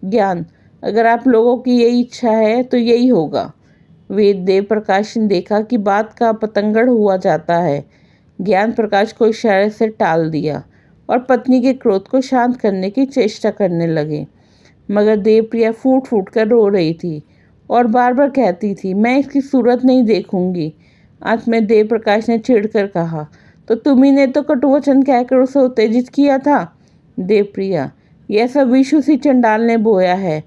ज्ञान, अगर आप लोगों की यही इच्छा है तो यही होगा। वेद देव प्रकाश ने देखा कि बात का पतंगड़ हुआ जाता है। ज्ञान प्रकाश को इशारे से टाल दिया और पत्नी के क्रोध को शांत करने की चेष्टा करने लगे, मगर देवप्रिया फूट फूट कर रो रही थी और बार बार कहती थी, मैं इसकी सूरत नहीं देखूंगी। अंत में देव प्रकाश ने चिढ़कर कहा, तो तुम्ही ने तो कटुवचन कहकर उसे उत्तेजित किया था। देवप्रिया, यह सब विष उसी चंडाल ने बोया है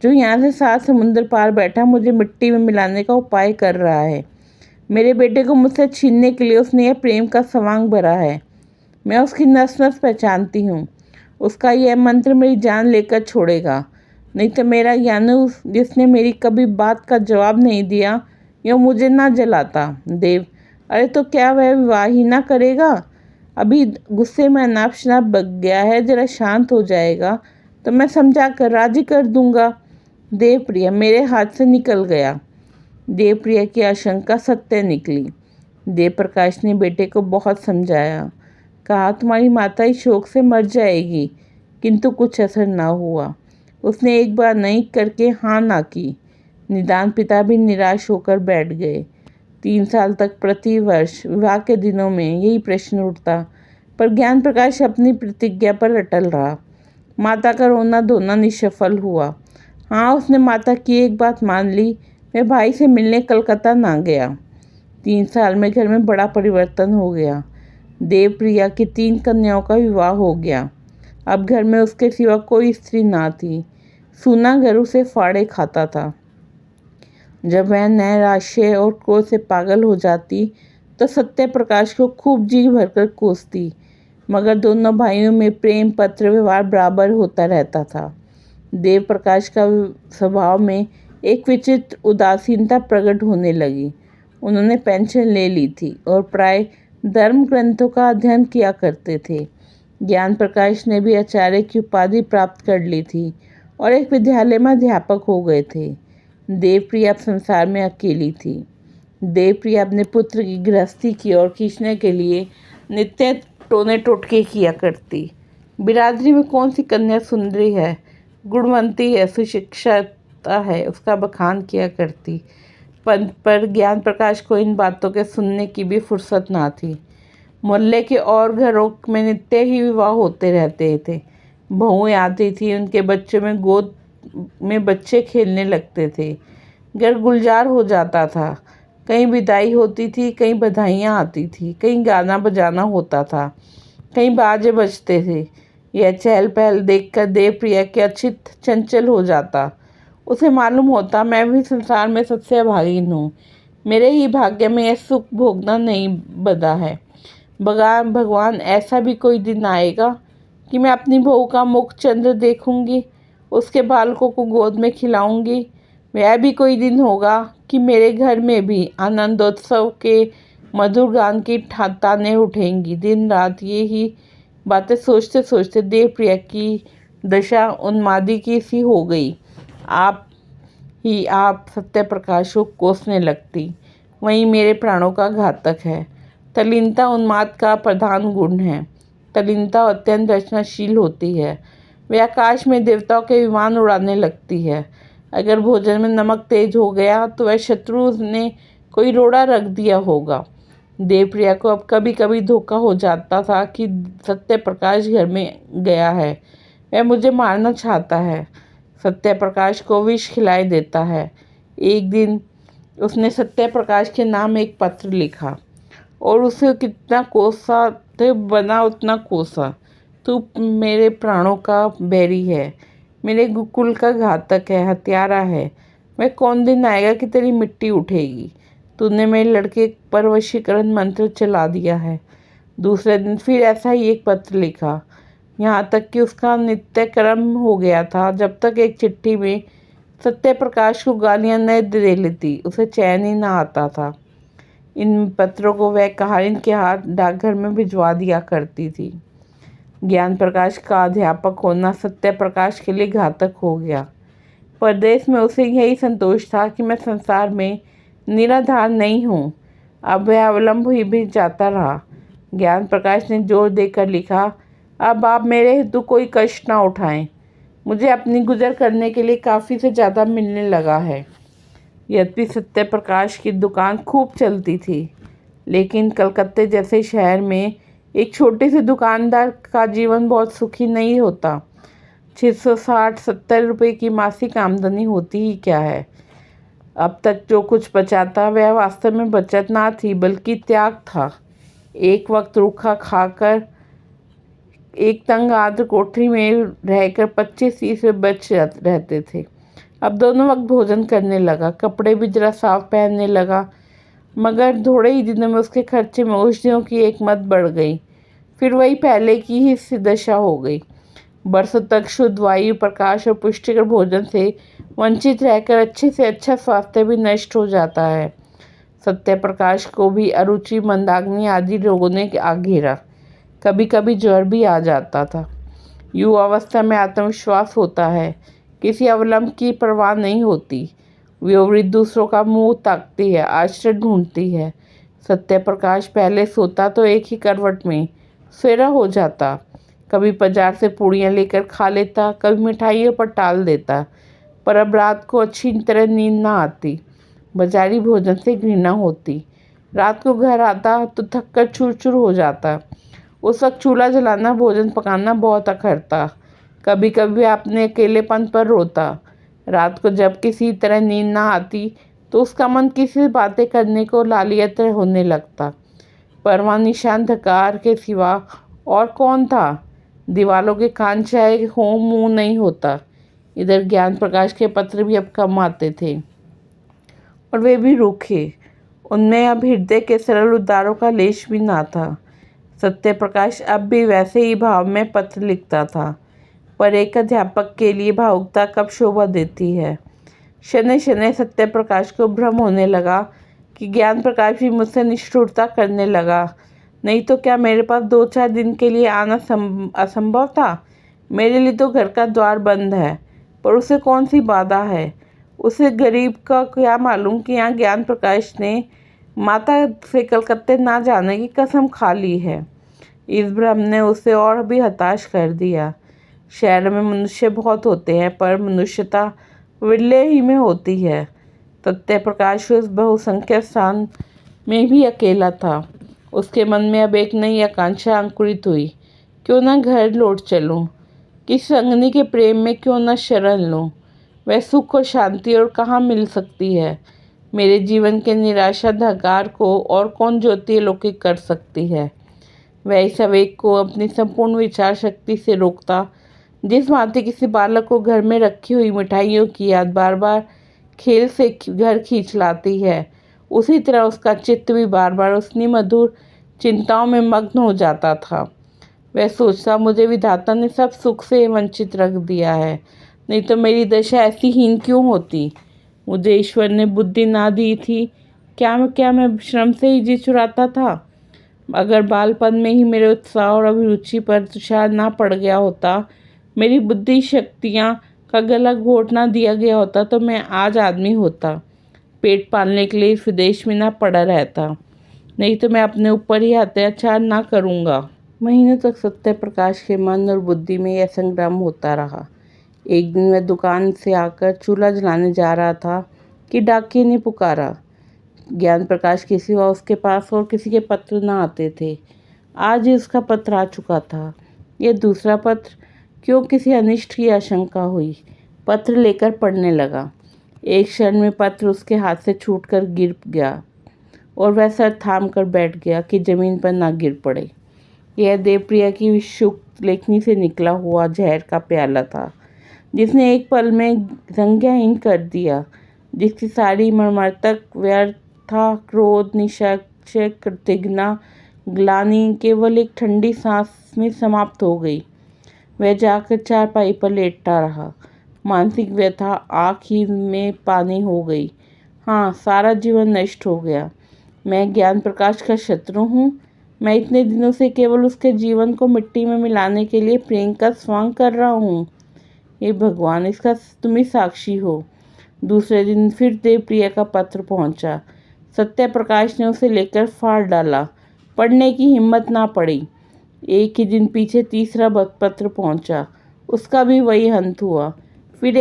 जो यहाँ से 7 समुंदर पार बैठा मुझे मिट्टी में मिलाने का उपाय कर रहा है। मेरे बेटे को मुझसे छीनने के लिए उसने यह प्रेम का सवांग भरा है। मैं उसकी नस नस पहचानती हूँ। उसका यह मंत्र मेरी जान लेकर छोड़ेगा। नहीं तो मेरा ज्ञानू, जिसने मेरी कभी बात का जवाब नहीं दिया, यूँ मुझे ना जलाता। देव: अरे तो क्या वह विवाह ही ना करेगा? अभी गुस्से में अनाप शनाप बक गया है, जरा शांत हो जाएगा तो मैं समझा कर राजी कर दूंगा। देवप्रिया मेरे हाथ से निकल गया। देवप्रिया की आशंका सत्य निकली। देवप्रकाश ने बेटे को बहुत समझाया, कहा तुम्हारी माता ही शोक से मर जाएगी, किंतु कुछ असर ना हुआ। उसने एक बार नहीं करके हाँ ना की। निदान पिता भी निराश होकर बैठ गए। 3 साल तक प्रति वर्ष विवाह के दिनों में यही प्रश्न उठता, पर ज्ञान प्रकाश अपनी प्रतिज्ञा पर अटल रहा। माता का रोना धोना निष्फल हुआ। हाँ, उसने माता की एक बात मान ली, मैं भाई से मिलने कलकत्ता ना गया। 3 साल में घर में बड़ा परिवर्तन हो गया। देवप्रिया की 3 कन्याओं का विवाह हो गया। अब घर में उसके सिवा कोई स्त्री ना थी। सूना घर उसे फाड़े खाता था। जब वह नैराश्य और क्रोध से पागल हो जाती तो सत्य प्रकाश को खूब जी भरकर कोसती, मगर दोनों भाइयों में प्रेम पत्र व्यवहार बराबर होता रहता था। देव प्रकाश का स्वभाव में एक विचित्र उदासीनता प्रकट होने लगी। उन्होंने पेंशन ले ली थी और प्राय धर्म ग्रंथों का अध्ययन किया करते थे। ज्ञान प्रकाश ने भी आचार्य की उपाधि प्राप्त कर ली थी और एक विद्यालय में अध्यापक हो गए थे। देवप्रिया अब संसार में अकेली थी। देवप्रिया अपने पुत्र की गृहस्थी की ओर खींचने के लिए नित्य टोने टोटके किया करती। बिरादरी में कौन सी कन्या सुंदरी है, गुणवंती है, सुशिक्षिता है, उसका बखान किया करती। पर ज्ञान प्रकाश को इन बातों के सुनने की भी फुर्सत ना थी। मोहल्ले के और घरों में नित्य ही विवाह होते रहते थे। बहुएं आती थी, उनके बच्चों में गोद में बच्चे खेलने लगते थे। घर गुलजार हो जाता था। कहीं विदाई होती थी, कहीं बधाइयाँ आती थी, कहीं गाना बजाना होता था, कहीं बाजे बजते थे। यह चहल पहल देखकर देवप्रिया के चित्त चंचल हो जाता। उसे मालूम होता, मैं भी संसार में सबसे अभागिन हूँ। मेरे ही भाग्य में यह सुख भोगना नहीं बंधा है। भगवान, ऐसा भी कोई दिन आएगा कि मैं अपनी बहू का मुख चंद्र देखूंगी, उसके बालकों को गोद में खिलाऊंगी। वह भी कोई दिन होगा कि मेरे घर में भी आनंदोत्सव के मधुर गान की तानें उठेंगी। दिन रात ये ही बातें सोचते सोचते देवप्रिया की दशा उन्मादी की सी हो गई। आप सत्य प्रकाश को कोसने लगती, वही मेरे प्राणों का घातक है। तल्लीनता उन्माद का प्रधान गुण है। तल्लीनता अत्यंत रचनाशील होती है। वे आकाश में देवताओं के विमान उड़ाने लगती है। अगर भोजन में नमक तेज हो गया तो वह शत्रु ने कोई रोड़ा रख दिया होगा। देवप्रिया को अब कभी कभी धोखा हो जाता था कि सत्य प्रकाश घर में गया है, वह मुझे मारना चाहता है, सत्य प्रकाश को विष खिलाई देता है। एक दिन उसने सत्य प्रकाश के नाम एक पत्र लिखा और उसे कितना कोसा तो बना उतना कोसा। तू मेरे प्राणों का बैरी है, मेरे कुल का घातक है, हत्यारा है। वह कौन दिन आएगा कि तेरी मिट्टी उठेगी। तूने मेरे लड़के पर वशीकरण मंत्र चला दिया है। दूसरे दिन फिर ऐसा ही एक पत्र लिखा, यहाँ तक कि उसका नित्य क्रम हो गया था। जब तक एक चिट्ठी में सत्य प्रकाश को गालियाँ न दे लेती, उसे चैन ही ना आता था। इन पत्रों को वह कहारिन के हाथ डाकघर में भिजवा दिया करती थी। ज्ञान प्रकाश का अध्यापक होना सत्य प्रकाश के लिए घातक हो गया। परदेश में उसे यही संतोष था कि मैं संसार में निराधार नहीं हूँ। अब वह अवलंब ही भी जाता रहा। ज्ञान प्रकाश ने जोर देकर लिखा, अब आप मेरे हेतु कोई कष्ट ना उठाएं। मुझे अपनी गुजर करने के लिए काफ़ी से ज़्यादा मिलने लगा है। यद्यपि सत्य प्रकाश की दुकान खूब चलती थी, लेकिन कलकत्ते जैसे शहर में एक छोटे से दुकानदार का जीवन बहुत सुखी नहीं होता। 660-70 रुपये की मासिक आमदनी होती ही क्या है। अब तक जो कुछ बचाता वह वास्तव में बचत ना थी, बल्कि त्याग था। एक वक्त रूखा खाकर एक तंग आद्र कोठरी में रहकर 25-30 रुपये बच रहते थे। अब दोनों वक्त भोजन करने लगा, कपड़े भी जरा साफ पहनने लगा मगर थोड़े ही दिनों में उसके खर्चे में औषधियों की एक मद बढ़ गई। फिर वही पहले की ही सी दशा हो गई। बरसों तक शुद्ध वायु, प्रकाश और पुष्टिकर भोजन से वंचित रहकर अच्छे से अच्छा स्वास्थ्य भी नष्ट हो जाता है। सत्य प्रकाश को भी अरुचि, मंदाग्नि आदि रोगों ने आ घेरा। कभी कभी ज्वर भी आ जाता था। युवावस्था में आत्मविश्वास होता है, किसी अवलंब की परवाह नहीं होती। विपरीत दूसरों का मुंह ताकती है, आश्रय ढूंढती है। सत्य प्रकाश पहले सोता तो एक ही करवट में सवेरा हो जाता। कभी बाजार से पूड़ियाँ लेकर खा लेता, कभी मिठाइयों पर टाल देता। पर अब रात को अच्छी तरह नींद ना आती। बाजारी भोजन से घृणा होती। रात को घर आता तो थक कर चूर चूर हो जाता। उस वक्त चूल्हा जलाना, भोजन पकाना बहुत अखरता। कभी कभी अपने अकेलेपन पर रोता। रात को जब किसी तरह नींद ना आती तो उसका मन किसी से बातें करने को लालियत होने लगता। परवाह निशान अंधकार के सिवा और कौन था। दीवालों के कान चाहे हों, मुंह नहीं होता। इधर ज्ञान प्रकाश के पत्र भी अब कम आते थे, और वे भी रूखे। उनमें अब हृदय के सरल उद्गारों का लेश भी ना था। सत्य प्रकाश अब भी वैसे ही भाव में पत्र लिखता था, पर एक अध्यापक के लिए भावुकता कब शोभा देती है। शनै शनै सत्य प्रकाश को भ्रम होने लगा कि ज्ञान प्रकाश भी मुझसे निष्ठुरता करने लगा। नहीं तो क्या मेरे पास 2-4 दिन के लिए आना असंभव था। मेरे लिए तो घर का द्वार बंद है, पर उसे कौन सी बाधा है। उसे गरीब का क्या मालूम कि यहाँ ज्ञान प्रकाश ने माता से कलकत्ते ना जाने की कसम खा ली है। इस भ्रम ने उसे और भी हताश कर दिया। शहर में मनुष्य बहुत होते हैं, पर मनुष्यता विरले ही में होती है। सत्य प्रकाश उस बहुसंख्यक स्थान में भी अकेला था। उसके मन में अब एक नई आकांक्षा अंकुरित हुई। क्यों ना घर लौट चलूं, किस संगनी के प्रेम में क्यों न शरण लूं। वह सुख और शांति और कहाँ मिल सकती है। मेरे जीवन के निराशा अंधकार को और कौन ज्योति अलौकिक कर सकती है। वह इस आवेग को अपनी संपूर्ण विचार शक्ति से रोकता। जिस भांति किसी बालक को घर में रखी हुई मिठाइयों की याद बार बार खेल से घर खींच लाती है, उसी तरह उसका चित्त भी बार बार उतनी मधुर चिंताओं में मग्न हो जाता था। वह सोचता, मुझे विधाता ने सब सुख से वंचित रख दिया है, नहीं तो मेरी दशा ऐसी हीन क्यों होती। मुझे ईश्वर ने बुद्धि ना दी थी, क्या मैं श्रम से ही जी चुराता था। अगर बालपन में ही मेरे उत्साह और अभिरुचि पर तुषार ना पड़ गया होता, मेरी बुद्धि शक्तियाँ का गला घोट ना दिया गया होता, तो मैं आज आदमी होता। पेट पालने के लिए इस विदेश में ना पड़ा रहता, नहीं तो मैं अपने ऊपर ही अत्याचार ना करूँगा। महीनों तक सत्य प्रकाश के मन और बुद्धि में यह संग्राम होता रहा। एक दिन वह दुकान से आकर चूल्हा जलाने जा रहा था कि डाकिये ने पुकारा। ज्ञान प्रकाश के सिवा उसके पास और किसी के पत्र न आते थे। आज ही उसका पत्र आ चुका था। यह दूसरा पत्र, क्यों किसी अनिष्ट की आशंका हुई। पत्र लेकर पढ़ने लगा। एक क्षण में पत्र उसके हाथ से छूटकर गिर गया और वह सर थाम कर बैठ गया कि जमीन पर ना गिर पड़े। यह देवप्रिया की शुक लेखनी से निकला हुआ जहर का प्याला था, जिसने एक पल में संज्ञाहीन कर दिया, जिसकी सारी मर्मरतक व्यर्था, क्रोध, निष्कर्ष, कृतज्ञता, ग्लानि केवल एक ठंडी सांस में समाप्त हो गई। वह जाकर चारपाई पर लेटा रहा। मानसिक व्यथा आँख ही में पानी हो गई। हाँ, सारा जीवन नष्ट हो गया। मैं ज्ञान प्रकाश का शत्रु हूँ। मैं इतने दिनों से केवल उसके जीवन को मिट्टी में मिलाने के लिए प्रेम का स्वांग कर रहा हूँ। हे भगवान, इसका तुम ही साक्षी हो। दूसरे दिन फिर देवप्रिया का पत्र पहुँचा। सत्य प्रकाश ने उसे लेकर फाड़ डाला। पढ़ने की हिम्मत ना पड़ी। एक ही दिन पीछे तीसरा पत्र पहुँचा। उसका भी वही अंत हुआ। फिर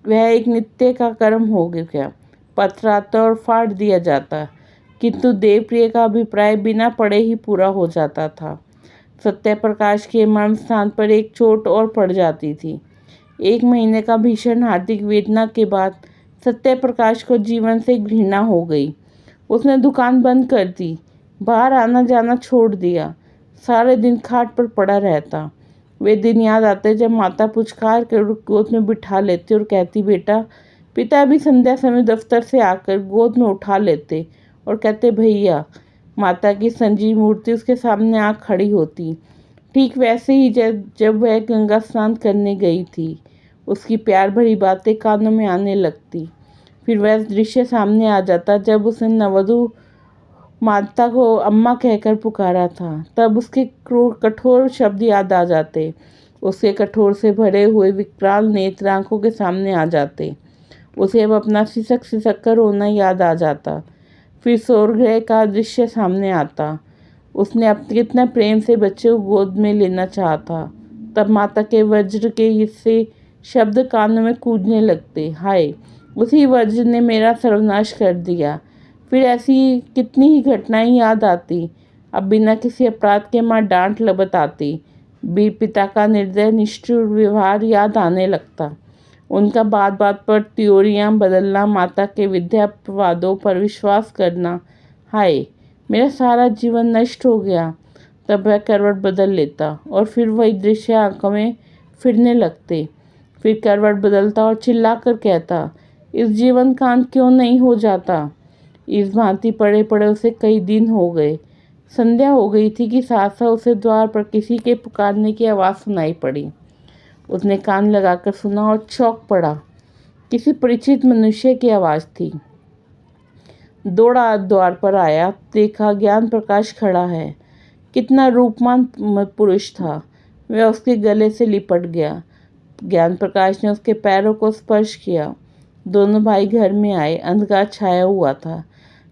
वह एक नित्य का कर्म हो गया। पत्र आता और फाड़ दिया जाता, किंतु देवप्रिय का अभिप्राय बिना पढ़े ही पूरा हो जाता था। सत्य प्रकाश के मर्म स्थान पर एक चोट और पड़ जाती थी। 1 महीने का भीषण हार्दिक वेदना के बाद सत्य प्रकाश को जीवन से घृणा हो गई। उसने दुकान बंद कर दी, बाहर आना जाना छोड़ दिया, सारे दिन खाट पर पड़ा रहता। वे दिन याद आते जब माता पुचकार कर गोद में बिठा लेती और कहती, बेटा। पिता भी संध्या समय दफ्तर से आकर गोद में उठा लेते और कहते भैया। माता की संजीव मूर्ति उसके सामने आ खड़ी होती। ठीक वैसे ही जब वह गंगा स्नान करने गई थी, उसकी प्यार भरी बातें कानों में आने लगती। फिर वह दृश्य सामने आ जाता जब उसने नववधु माता को अम्मा कहकर पुकारा था। तब उसके क्रूर कठोर शब्द याद आ जाते। उसके कठोर से भरे हुए विकराल नेत्र आंखों के सामने आ जाते। उसे अब अपना सिसक सिसक कर रोना याद आ जाता। फिर स्वर्गगृह का दृश्य सामने आता। उसने अब कितना प्रेम से बच्चे को गोद में लेना चाहा था। तब माता के वज्र के हिस्से शब्द कानों में गूंजने लगते। हाय, उसी वज्र ने मेरा सर्वनाश कर दिया। फिर ऐसी कितनी ही घटनाएं याद आती। अब बिना किसी अपराध के माँ डांट बताती। पिता का निर्दय निष्ठुर व्यवहार याद आने लगता। उनका बात बात पर त्योरियां बदलना, माता के विद्यावादों पर विश्वास करना। हाय, मेरा सारा जीवन नष्ट हो गया। तब वह करवट बदल लेता और फिर वही दृश्य आंखों में फिरने लगते। फिर करवट बदलता और चिल्लाकर कहता, इस जीवन का अंत क्यों नहीं हो जाता। इस भांति पड़े पड़े उसे कई दिन हो गए। संध्या हो गई थी कि सहसा उसे द्वार पर किसी के पुकारने की आवाज़ सुनाई पड़ी। उसने कान लगाकर सुना और चौंक पड़ा। किसी परिचित मनुष्य की आवाज़ थी। दौड़ा द्वार पर आया, देखा ज्ञान प्रकाश खड़ा है। कितना रूपवान पुरुष था। वह उसके गले से लिपट गया। ज्ञान प्रकाश ने उसके पैरों को स्पर्श किया। दोनों भाई घर में आए। अंधकार छाया हुआ था।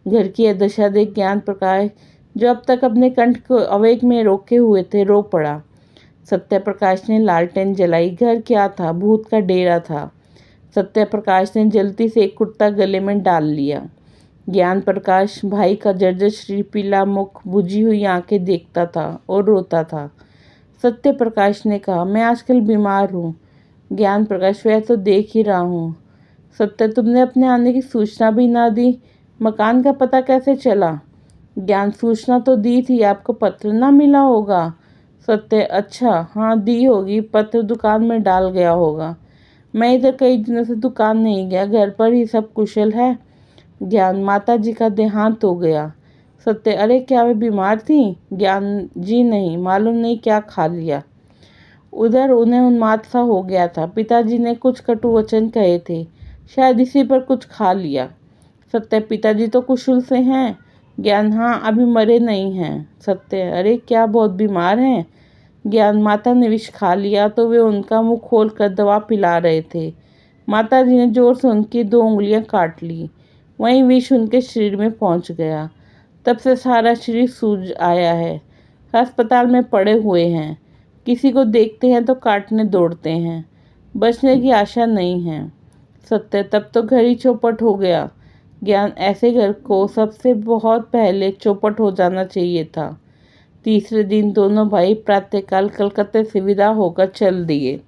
घर की यह दशा देख ज्ञान प्रकाश, जो अब तक अपने कंठ को आवेग में रोके हुए थे, रो पड़ा। सत्य प्रकाश ने लालटेन जलाई। घर क्या था? भूत का डेरा था। सत्य प्रकाश ने जल्दी से एक कुर्ता गले में डाल लिया। ज्ञान प्रकाश भाई का जर्जर शरीर, पीला मुख, बुझी हुई आंखें देखता था और रोता था। सत्य प्रकाश ने कहा, मैं आजकल बीमार हूँ। ज्ञान प्रकाश, वह तो देख ही रहा हूँ। सत्य, तुमने अपने आने की सूचना भी ना दी। मकान का पता कैसे चला? ज्ञान, सूचना तो दी थी, आपको पत्र ना मिला होगा। सत्य, अच्छा, हाँ दी होगी, पत्र दुकान में डाल गया होगा। मैं इधर कई दिनों से दुकान नहीं गया, घर पर ही सब कुशल है। ज्ञान, माता जी का देहांत हो गया। सत्य, अरे क्या वे बीमार थी? ज्ञान, जी नहीं, मालूम नहीं क्या खा लिया। उधर उन्हें उन्माद सा हो गया था। पिताजी ने कुछ कटु वचन कहे थे, शायद इसी पर कुछ खा लिया। सत्य, पिताजी तो कुशल से हैं। ज्ञान, हाँ, अभी मरे नहीं हैं। सत्य, अरे क्या बहुत बीमार हैं? ज्ञान, माता ने विष खा लिया तो वे उनका मुंह खोल कर दवा पिला रहे थे। माता जी ने जोर से उनकी 2 उंगलियां काट ली। वहीं विष उनके शरीर में पहुंच गया। तब से सारा शरीर सूज आया है। अस्पताल में पड़े हुए हैं। किसी को देखते हैं तो काटने दौड़ते हैं। बचने की आशा नहीं है। सत्य, तब तो घर ही चौपट हो गया। ज्ञान, ऐसे घर को सबसे बहुत पहले चौपट हो जाना चाहिए था। तीसरे दिन दोनों भाई प्रातःकाल कलकत्ते से विदा होकर चल दिए।